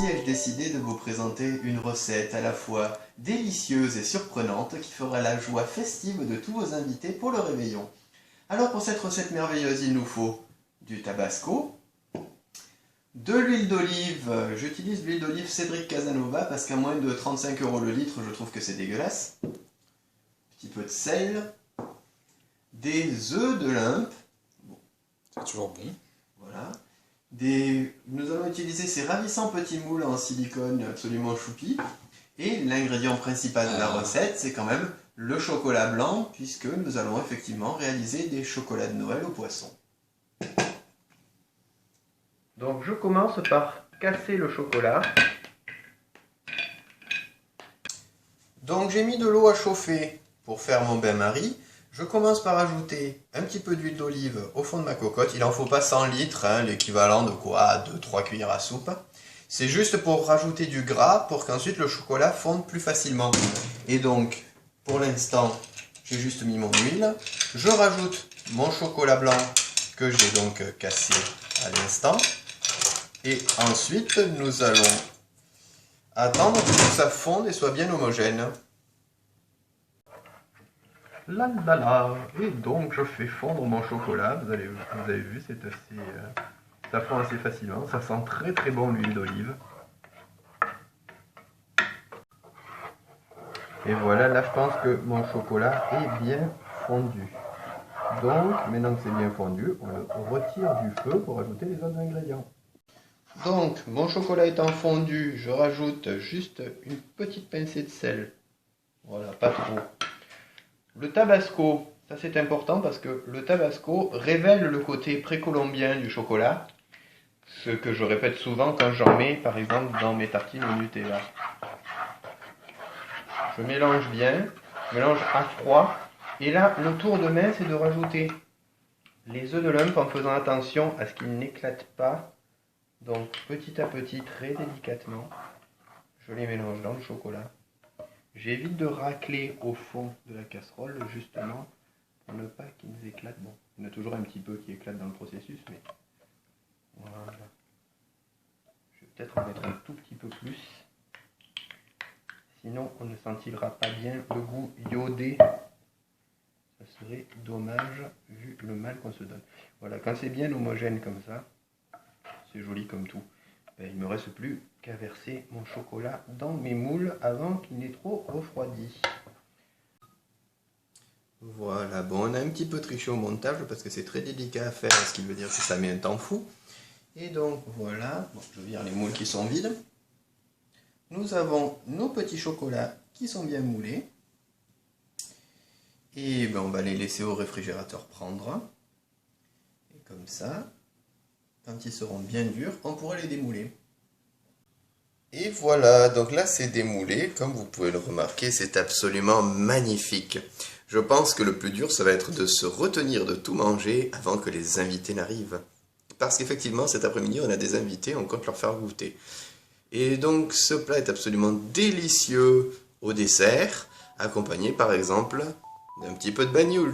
Aujourd'hui, ai-je décidé de vous présenter une recette à la fois délicieuse et surprenante qui fera la joie festive de tous vos invités pour le réveillon. Alors pour cette recette merveilleuse, il nous faut du tabasco, de l'huile d'olive. J'utilise l'huile d'olive Cédric Casanova parce qu'à moins de 35 € le litre, je trouve que c'est dégueulasse. Un petit peu de sel, des œufs de Limpe. C'est toujours bon. Voilà. Nous allons utiliser ces ravissants petits moules en silicone absolument choupis. Et l'ingrédient principal de la recette, c'est quand même le chocolat blanc, puisque nous allons effectivement réaliser des chocolats de Noël au poisson. Donc je commence par casser le chocolat. Donc j'ai mis de l'eau à chauffer pour faire mon bain-marie. Je commence par ajouter un petit peu d'huile d'olive au fond de ma cocotte. Il n'en faut pas 100 litres, hein, l'équivalent de quoi 2-3 cuillères à soupe. C'est juste pour rajouter du gras pour qu'ensuite le chocolat fonde plus facilement. Et donc, pour l'instant, j'ai juste mis mon huile. Je rajoute mon chocolat blanc que j'ai donc cassé à l'instant. Et ensuite, nous allons attendre que tout ça fonde et soit bien homogène. Là, là, là. Et donc je fais fondre mon chocolat, vous avez vu, c'est assez, ça fond assez facilement, ça sent très très bon l'huile d'olive. Et voilà, là je pense que mon chocolat est bien fondu. Donc maintenant que c'est bien fondu, on le retire du feu pour ajouter les autres ingrédients. Donc mon chocolat étant fondu, je rajoute juste une petite pincée de sel. Voilà, pas trop. Le tabasco, ça c'est important parce que le tabasco révèle le côté précolombien du chocolat, ce que je répète souvent quand j'en mets par exemple dans mes tartines au Nutella. Je mélange bien, je mélange à froid, et là le tour de main c'est de rajouter les œufs de Limpe en faisant attention à ce qu'ils n'éclatent pas. Donc petit à petit, très délicatement, je les mélange dans le chocolat. J'évite de racler au fond de la casserole, justement, pour ne pas qu'ils éclatent. Bon, il y en a toujours un petit peu qui éclate dans le processus, mais voilà. Je vais peut-être en mettre un tout petit peu plus. Sinon, on ne sentira pas bien le goût iodé. Ça serait dommage, vu le mal qu'on se donne. Voilà, quand c'est bien homogène comme ça, c'est joli comme tout. Ben, il ne me reste plus qu'à verser mon chocolat dans mes moules avant qu'il n'ait trop refroidi. Voilà, bon, on a un petit peu triché au montage parce que c'est très délicat à faire, ce qui veut dire que ça met un temps fou. Et donc voilà, bon, je vire les moules qui sont vides. Nous avons nos petits chocolats qui sont bien moulés. Et ben, on va les laisser au réfrigérateur prendre. Et comme ça, quand ils seront bien durs, on pourra les démouler. Et voilà, donc là c'est démoulé, comme vous pouvez le remarquer, c'est absolument magnifique. Je pense que le plus dur, ça va être de se retenir de tout manger avant que les invités n'arrivent. Parce qu'effectivement, cet après-midi, on a des invités, on compte leur faire goûter. Et donc ce plat est absolument délicieux au dessert, accompagné par exemple d'un petit peu de banyuls.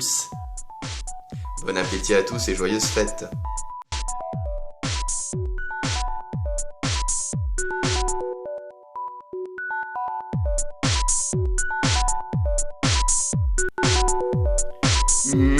Bon appétit à tous et joyeuses fêtes! Mmh.